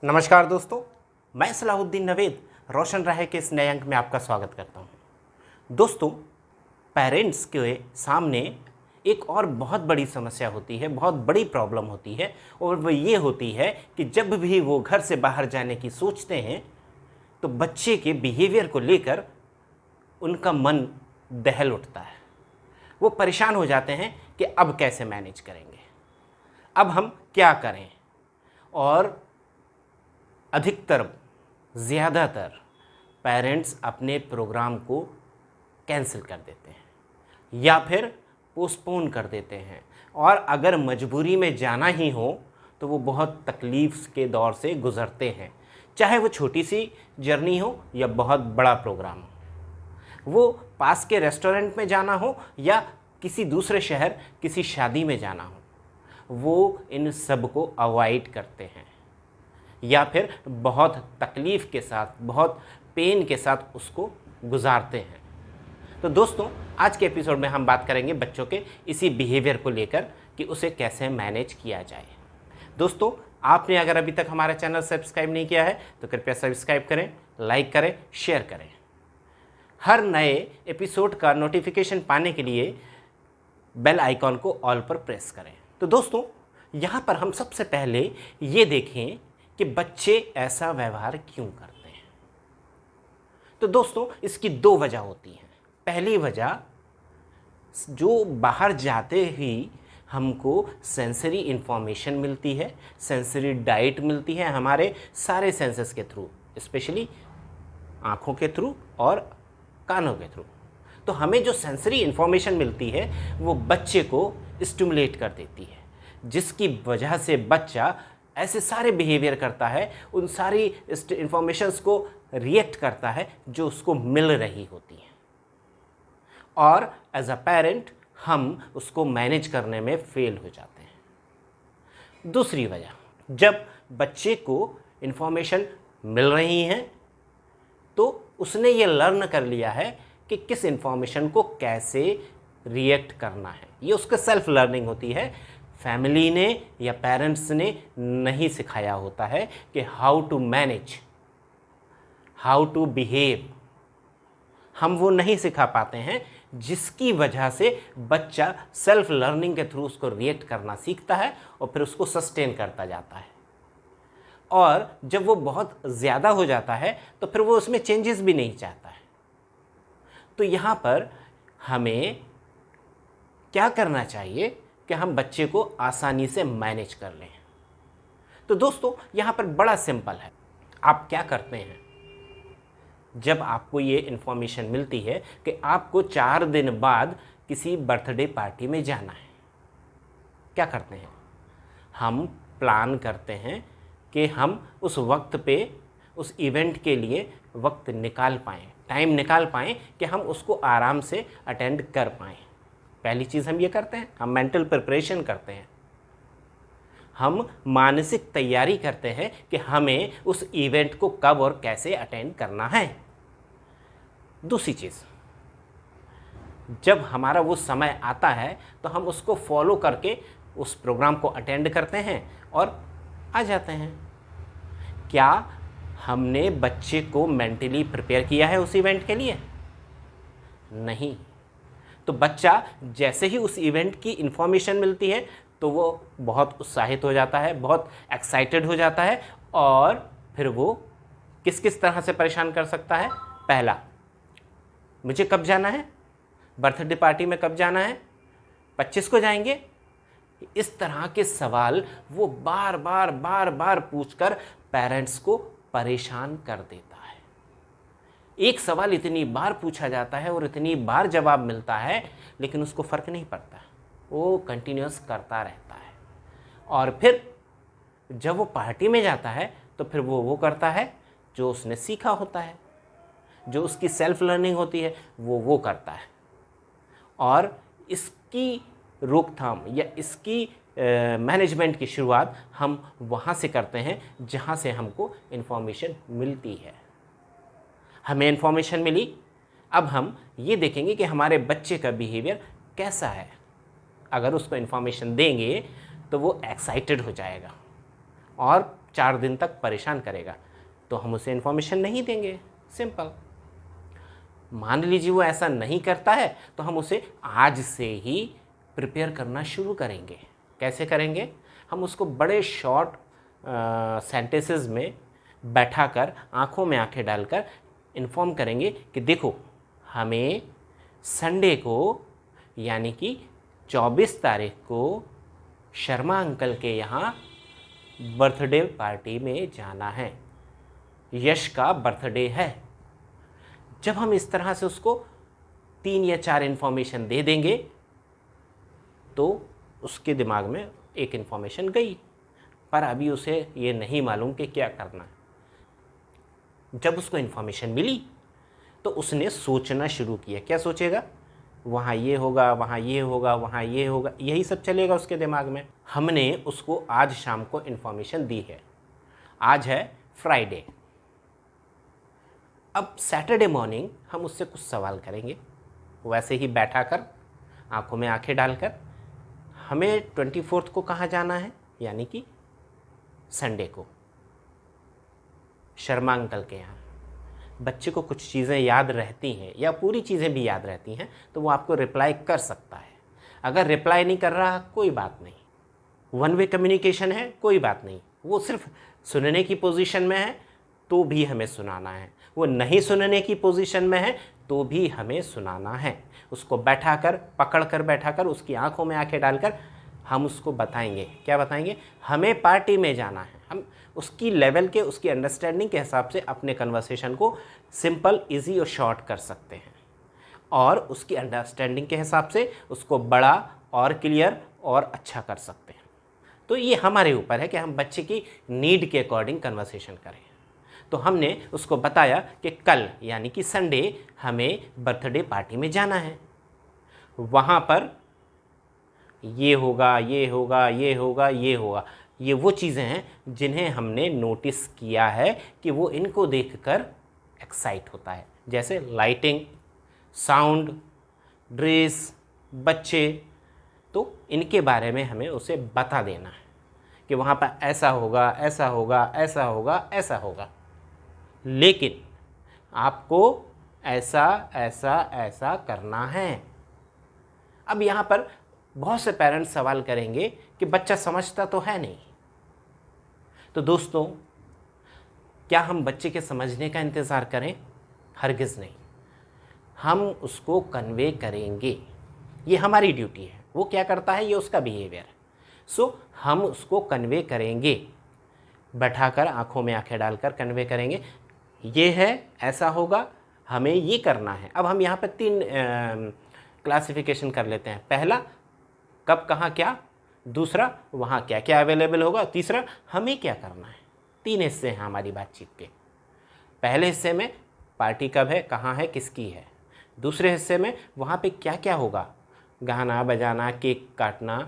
नमस्कार दोस्तों, मैं सलाहुद्दीन नवेद रोशन राहे के इस नए अंक में आपका स्वागत करता हूं। दोस्तों, पेरेंट्स के सामने एक और बहुत बड़ी समस्या होती है, बहुत बड़ी प्रॉब्लम होती है, और वो ये होती है कि जब भी वो घर से बाहर जाने की सोचते हैं तो बच्चे के बिहेवियर को लेकर उनका मन दहल उठता है। वो परेशान हो जाते हैं कि अब कैसे मैनेज करेंगे, अब हम क्या करें। और अधिकतर, ज़्यादातर पेरेंट्स अपने प्रोग्राम को कैंसिल कर देते हैं या फिर पोस्टपोन कर देते हैं, और अगर मजबूरी में जाना ही हो तो वो बहुत तकलीफ़ के दौर से गुज़रते हैं, चाहे वो छोटी सी जर्नी हो या बहुत बड़ा प्रोग्राम हो। वो पास के रेस्टोरेंट में जाना हो या किसी दूसरे शहर किसी शादी में जाना हो, वो इन सब को अवॉइड करते हैं या फिर बहुत तकलीफ़ के साथ, बहुत पेन के साथ उसको गुजारते हैं। तो दोस्तों, आज के एपिसोड में हम बात करेंगे बच्चों के इसी बिहेवियर को लेकर कि उसे कैसे मैनेज किया जाए। दोस्तों, आपने अगर अभी तक हमारा चैनल सब्सक्राइब नहीं किया है तो कृपया सब्सक्राइब करें, लाइक करें, शेयर करें। हर नए एपिसोड का नोटिफिकेशन पाने के लिए बेल आइकॉन को ऑल पर प्रेस करें। तो दोस्तों, यहाँ पर हम सबसे पहले ये देखें कि बच्चे ऐसा व्यवहार क्यों करते हैं। तो दोस्तों, इसकी दो वजह होती हैं। पहली वजह, जो बाहर जाते ही हमको सेंसरी इंफॉर्मेशन मिलती है, सेंसरी डाइट मिलती है हमारे सारे सेंसेस के थ्रू, स्पेशली आँखों के थ्रू और कानों के थ्रू। तो हमें जो सेंसरी इंफॉर्मेशन मिलती है वो बच्चे को स्टिमुलेट कर देती है, जिसकी वजह से बच्चा ऐसे सारे बिहेवियर करता है, उन सारी इंफॉर्मेशंस को रिएक्ट करता है जो उसको मिल रही होती है, और एज अ पेरेंट हम उसको मैनेज करने में फेल हो जाते हैं। दूसरी वजह, जब बच्चे को इंफॉर्मेशन मिल रही है तो उसने ये लर्न कर लिया है कि किस इंफॉर्मेशन को कैसे रिएक्ट करना है। ये उसका सेल्फ लर्निंग होती है। फैमिली ने या पेरेंट्स ने नहीं सिखाया होता है कि how to manage, how to behave. हम वो नहीं सिखा पाते हैं, जिसकी वजह से बच्चा सेल्फ लर्निंग के थ्रू उसको रिएक्ट करना सीखता है और फिर उसको सस्टेन करता जाता है। और जब वो बहुत ज़्यादा हो जाता है तो फिर वो उसमें चेंजेस भी नहीं चाहता है। तो यहाँ पर हमें क्या करना चाहिए कि हम बच्चे को आसानी से मैनेज कर लें। तो दोस्तों, यहाँ पर बड़ा सिंपल है। आप क्या करते हैं, जब आपको ये इन्फॉर्मेशन मिलती है कि आपको 4 दिन बाद किसी बर्थडे पार्टी में जाना है, क्या करते हैं? हम प्लान करते हैं कि हम उस वक्त पे उस इवेंट के लिए वक्त निकाल पाएँ, टाइम निकाल पाएँ कि हम उसको आराम से अटेंड कर पाएँ। पहली चीज़ हम ये करते हैं, हम मेंटल प्रिपरेशन करते हैं, हम मानसिक तैयारी करते हैं कि हमें उस इवेंट को कब और कैसे अटेंड करना है। दूसरी चीज़, जब हमारा वो समय आता है तो हम उसको फॉलो करके उस प्रोग्राम को अटेंड करते हैं और आ जाते हैं। क्या हमने बच्चे को मेंटली प्रिपेयर किया है उस इवेंट के लिए? नहीं। तो बच्चा जैसे ही उस इवेंट की इन्फॉर्मेशन मिलती है तो वो बहुत उत्साहित हो जाता है, बहुत एक्साइटेड हो जाता है, और फिर वो किस किस तरह से परेशान कर सकता है। पहला, मुझे कब जाना है, बर्थडे पार्टी में कब जाना है, 25 को जाएंगे। इस तरह के सवाल वो बार बार पूछकर पेरेंट्स को परेशान कर देता है। एक सवाल इतनी बार पूछा जाता है और इतनी बार जवाब मिलता है, लेकिन उसको फ़र्क नहीं पड़ता, वो कंटिन्यूस करता रहता है। और फिर जब वो पार्टी में जाता है तो फिर वो करता है जो उसने सीखा होता है, जो उसकी सेल्फ लर्निंग होती है, वो करता है। और इसकी रोकथाम या इसकी मैनेजमेंट की शुरुआत हम वहाँ से करते हैं जहाँ से हमको इन्फॉर्मेशन मिलती है। हमें इन्फॉर्मेशन मिली, अब हम ये देखेंगे कि हमारे बच्चे का बिहेवियर कैसा है। अगर उसको इन्फॉर्मेशन देंगे तो वो एक्साइटेड हो जाएगा और 4 दिन तक परेशान करेगा, तो हम उसे इन्फॉर्मेशन नहीं देंगे। सिंपल। मान लीजिए वो ऐसा नहीं करता है, तो हम उसे आज से ही प्रिपेयर करना शुरू करेंगे। कैसे करेंगे? हम उसको बड़े शॉर्ट सेंटेंसेस में बैठाकर, आंखों में आंखें डालकर इन्फॉर्म करेंगे कि देखो, हमें संडे को यानी कि 24 तारीख को शर्मा अंकल के यहाँ बर्थडे पार्टी में जाना है, यश का बर्थडे है। जब हम इस तरह से उसको 3 या 4 इन्फॉर्मेशन दे देंगे तो उसके दिमाग में एक इन्फॉर्मेशन गई, पर अभी उसे ये नहीं मालूम कि क्या करना है। जब उसको इन्फॉर्मेशन मिली तो उसने सोचना शुरू किया। क्या सोचेगा? वहाँ ये होगा, वहाँ ये होगा, वहाँ ये होगा, यही सब चलेगा उसके दिमाग में। हमने उसको आज शाम को इन्फॉर्मेशन दी है। आज है फ्राइडे। अब सैटरडे मॉर्निंग हम उससे कुछ सवाल करेंगे, वैसे ही बैठा कर, आंखों में आंखें डालकर। हमें 24 को कहाँ जाना है? यानी कि संडे को शर्मा अंकल के यहाँ। बच्चे को कुछ चीज़ें याद रहती हैं या पूरी चीज़ें भी याद रहती हैं तो वो आपको रिप्लाई कर सकता है। अगर रिप्लाई नहीं कर रहा, कोई बात नहीं, वन वे कम्युनिकेशन है, कोई बात नहीं। वो सिर्फ सुनने की पोजीशन में है तो भी हमें सुनाना है, वो नहीं सुनने की पोजीशन में है तो भी हमें सुनाना है। उसको बैठाकर, पकड़कर बैठाकर, उसकी आंखों में आंखें डालकर हम उसको बताएंगे। क्या बताएंगे? हमें पार्टी में जाना है। हम उसकी लेवल के, उसकी अंडरस्टैंडिंग के हिसाब से अपने कन्वर्सेशन को सिंपल, इजी और शॉर्ट कर सकते हैं, और उसकी अंडरस्टैंडिंग के हिसाब से उसको बड़ा और क्लियर और अच्छा कर सकते हैं। तो ये हमारे ऊपर है कि हम बच्चे की नीड के अकॉर्डिंग कन्वर्सेशन करें। तो हमने उसको बताया कि कल यानी कि संडे हमें बर्थडे पार्टी में जाना है, वहाँ पर ये होगा, ये होगा, ये होगा, ये होगा। ये वो चीज़ें हैं जिन्हें हमने नोटिस किया है कि वो इनको देखकर एक्साइट होता है, जैसे लाइटिंग, साउंड, ड्रेस, बच्चे। तो इनके बारे में हमें उसे बता देना है कि वहाँ पर ऐसा होगा, ऐसा होगा, ऐसा होगा, ऐसा होगा, लेकिन आपको ऐसा ऐसा ऐसा करना है। अब यहाँ पर बहुत से पेरेंट्स सवाल करेंगे कि बच्चा समझता तो है नहीं। तो दोस्तों, क्या हम बच्चे के समझने का इंतज़ार करें? हरगिज़ नहीं। हम उसको कन्वे करेंगे, ये हमारी ड्यूटी है। वो क्या करता है ये उसका बिहेवियर है। सो हम उसको कन्वे करेंगे, बैठाकर आंखों में आंखें डालकर कन्वे करेंगे। ये है, ऐसा होगा, हमें ये करना है। अब हम यहाँ पर 3 क्लासिफिकेशन कर लेते हैं। पहला, कब, कहाँ, क्या। दूसरा, वहाँ क्या क्या अवेलेबल होगा। तीसरा, हमें क्या करना है। 3 हिस्से हैं हमारी बातचीत के। पहले हिस्से में पार्टी कब है, कहाँ है, किसकी है। दूसरे हिस्से में वहाँ पे क्या क्या होगा, गाना बजाना, केक काटना,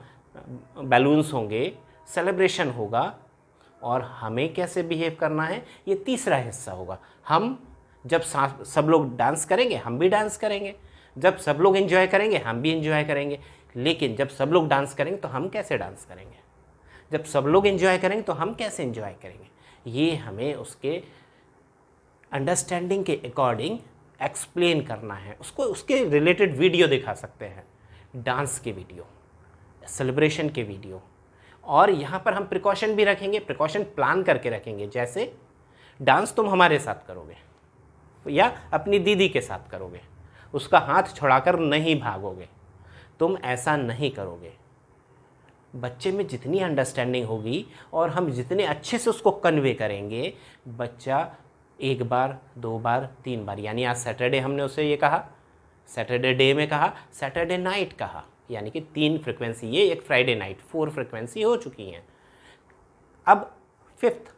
बैलून्स होंगे, सेलिब्रेशन होगा, और हमें कैसे बिहेव करना है, ये तीसरा हिस्सा होगा। हम जब सब लोग डांस करेंगे, हम भी डांस करेंगे। जब सब लोग एंजॉय करेंगे, हम भी एंजॉय करेंगे। लेकिन जब सब लोग डांस करेंगे तो हम कैसे डांस करेंगे, जब सब लोग एंजॉय करेंगे तो हम कैसे एंजॉय करेंगे, ये हमें उसके अंडरस्टैंडिंग के अकॉर्डिंग एक्सप्लेन करना है। उसको उसके रिलेटेड वीडियो दिखा सकते हैं, डांस के वीडियो, सेलिब्रेशन के वीडियो। और यहाँ पर हम प्रिकॉशन भी रखेंगे, प्रिकॉशन प्लान करके रखेंगे। जैसे डांस तुम हमारे साथ करोगे या अपनी दीदी के साथ करोगे, उसका हाथ छुड़ाकर नहीं भागोगे, तुम ऐसा नहीं करोगे। बच्चे में जितनी अंडरस्टैंडिंग होगी और हम जितने अच्छे से उसको कन्वे करेंगे, बच्चा 1 बार, 2 बार, 3 बार, यानी आज सैटरडे हमने उसे ये कहा, सैटरडे डे में कहा, सैटरडे नाइट कहा, यानी कि 3 फ्रिक्वेंसी ये, एक फ्राइडे नाइट, 4 फ्रिक्वेंसी हो चुकी हैं। अब 5th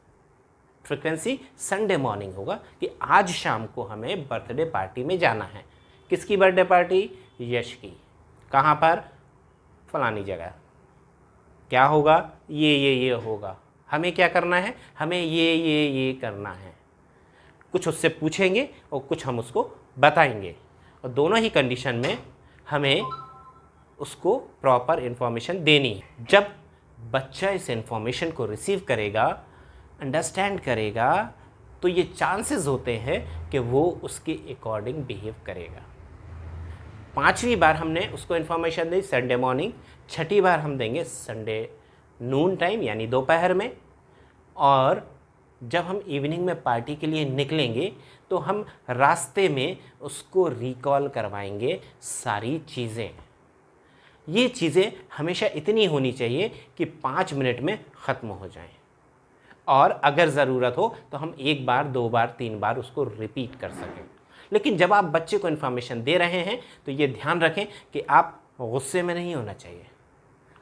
फ्रिक्वेंसी संडे मॉर्निंग होगा कि आज शाम को हमें बर्थडे पार्टी में जाना है। किसकी बर्थडे पार्टी? यश की। कहाँ पर? फलानी जगह। क्या होगा? ये होगा। हमें क्या करना है? हमें ये करना है। कुछ उससे पूछेंगे और कुछ हम उसको बताएंगे, और दोनों ही कंडीशन में हमें उसको प्रॉपर इन्फॉर्मेशन देनी है। जब बच्चा इस इन्फॉर्मेशन को रिसीव करेगा अंडरस्टैंड करेगा तो ये चांसेस होते हैं कि वो उसके अकॉर्डिंग बिहेव करेगा। 5वीं बार हमने उसको इन्फॉर्मेशन दी संडे मॉर्निंग, 6ठी बार हम देंगे संडे नून टाइम यानी दोपहर में, और जब हम इवनिंग में पार्टी के लिए निकलेंगे तो हम रास्ते में उसको रिकॉल करवाएंगे सारी चीज़ें। ये चीज़ें हमेशा इतनी होनी चाहिए कि 5 मिनट में ख़त्म हो जाएं, और अगर ज़रूरत हो तो हम 1 बार 2 बार 3 बार उसको रिपीट कर सकें। लेकिन जब आप बच्चे को इन्फॉर्मेशन दे रहे हैं तो ये ध्यान रखें कि आप गुस्से में नहीं होना चाहिए,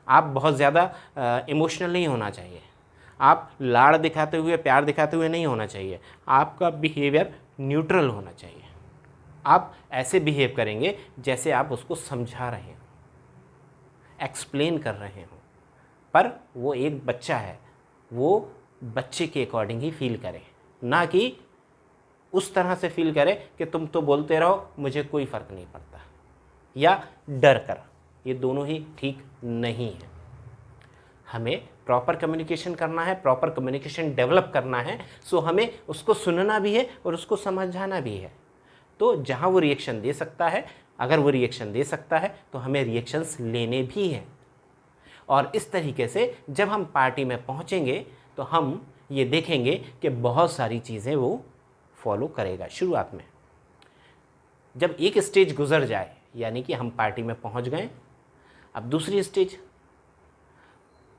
आप बहुत ज़्यादा इमोशनल नहीं होना चाहिए, आप लाड़ दिखाते हुए प्यार दिखाते हुए नहीं होना चाहिए, आपका बिहेवियर न्यूट्रल होना चाहिए। आप ऐसे बिहेव करेंगे जैसे आप उसको समझा रहे हो, एक्सप्लेन कर रहे हो, पर वो एक बच्चा है, वो बच्चे के अकॉर्डिंग ही फील करे, ना कि उस तरह से फील करे कि तुम तो बोलते रहो मुझे कोई फ़र्क नहीं पड़ता, या डर कर। ये दोनों ही ठीक नहीं है। हमें प्रॉपर कम्युनिकेशन करना है, प्रॉपर कम्युनिकेशन डेवलप करना है, सो हमें उसको सुनना भी है और उसको समझाना भी है। तो जहाँ वो रिएक्शन दे सकता है, अगर वो रिएक्शन दे सकता है तो हमें रिएक्शंस लेने भी हैं। और इस तरीके से जब हम पार्टी में पहुँचेंगे तो हम ये देखेंगे कि बहुत सारी चीज़ें वो फॉलो करेगा। शुरुआत में जब एक स्टेज गुजर जाए, यानी कि हम पार्टी में पहुँच गए, अब दूसरी स्टेज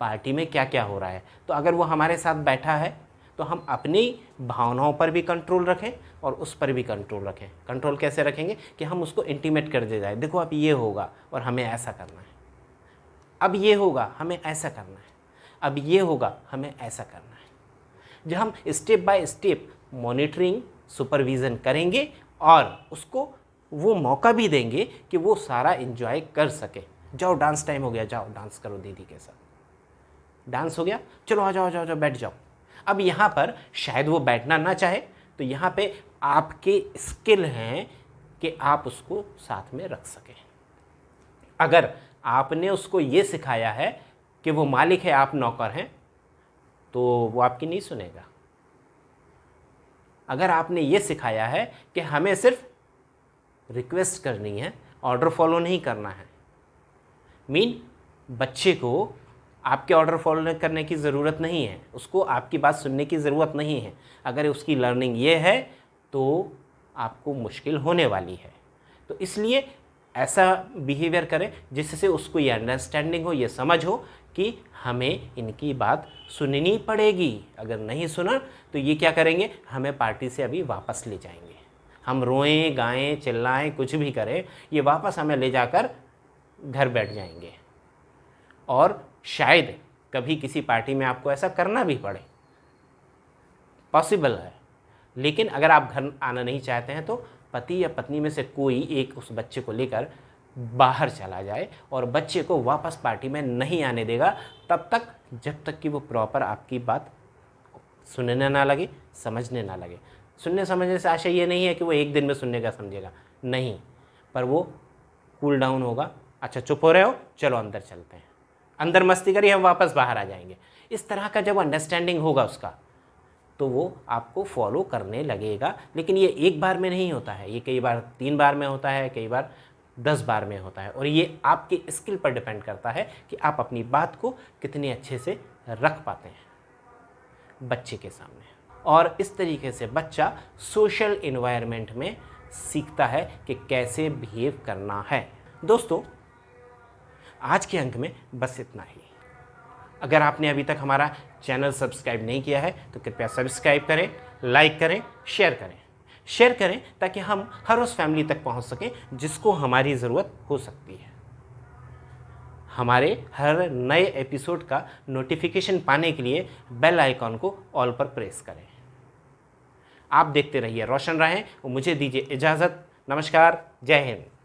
पार्टी में क्या क्या हो रहा है। तो अगर वो हमारे साथ बैठा है तो हम अपनी भावनाओं पर भी कंट्रोल रखें और उस पर भी कंट्रोल रखें। कंट्रोल कैसे रखेंगे कि हम उसको इंटीमेट कर दे जाए, देखो अब ये होगा और हमें ऐसा करना है, अब ये होगा हमें ऐसा करना है, अब ये होगा हमें ऐसा करना है। जब हम step by step monitoring supervision करेंगे और उसको वो मौका भी देंगे कि वो सारा एंजॉय कर सके। जाओ डांस टाइम हो गया, जाओ डांस करो दीदी के साथ, डांस हो गया, चलो आ जाओ जाओ जाओ बैठ जाओ। अब यहाँ पर शायद वो बैठना ना चाहे, तो यहाँ पे आपके स्किल हैं कि आप उसको साथ में रख सकें। अगर आपने उसको ये सिखाया है कि वो मालिक है आप नौकर हैं, तो वो आपकी नहीं सुनेगा। अगर आपने ये सिखाया है कि हमें सिर्फ रिक्वेस्ट करनी है, ऑर्डर फॉलो नहीं करना है, बच्चे को आपके ऑर्डर फॉलो करने की ज़रूरत नहीं है, उसको आपकी बात सुनने की ज़रूरत नहीं है। अगर उसकी लर्निंग ये है तो आपको मुश्किल होने वाली है। तो इसलिए ऐसा बिहेवियर करें जिससे उसको ये अंडरस्टैंडिंग हो, ये समझ हो कि हमें इनकी बात सुननी पड़ेगी। अगर नहीं सुना तो ये क्या करेंगे, हमें पार्टी से अभी वापस ले जाएंगे। हम रोएं गाएं चिल्लाएं कुछ भी करें, ये वापस हमें ले जाकर घर बैठ जाएंगे। और शायद कभी किसी पार्टी में आपको ऐसा करना भी पड़े, पॉसिबल है। लेकिन अगर आप घर आना नहीं चाहते हैं तो पति या पत्नी में से कोई एक उस बच्चे को लेकर बाहर चला जाए और बच्चे को वापस पार्टी में नहीं आने देगा तब तक, जब तक कि वो प्रॉपर आपकी बात सुनने ना लगे, समझने ना लगे। सुनने समझने से आशा ये नहीं है कि वो एक दिन में सुनने का समझेगा, नहीं, पर वो कूल डाउन होगा। अच्छा चुप हो रहे हो, चलो अंदर चलते हैं, अंदर मस्ती करिए, हम वापस बाहर आ जाएंगे। इस तरह का जब अंडरस्टैंडिंग होगा उसका, तो वो आपको फॉलो करने लगेगा। लेकिन ये एक बार में नहीं होता है, ये कई बार 3 बार में होता है, कई बार 10 बार में होता है। और ये आपके स्किल पर डिपेंड करता है कि आप अपनी बात को कितने अच्छे से रख पाते हैं बच्चे के सामने। और इस तरीके से बच्चा सोशल एनवायरनमेंट में सीखता है कि कैसे बिहेव करना है। दोस्तों, आज के अंक में बस इतना ही। अगर आपने अभी तक हमारा चैनल सब्सक्राइब नहीं किया है तो कृपया सब्सक्राइब करें, लाइक करें, शेयर करें ताकि हम हर उस फैमिली तक पहुंच सकें जिसको हमारी ज़रूरत हो सकती है। हमारे हर नए एपिसोड का नोटिफिकेशन पाने के लिए बेल आइकॉन को ऑल पर प्रेस करें। आप देखते रहिए रोशन राहें और मुझे दीजिए इजाज़त। नमस्कार, जय हिंद।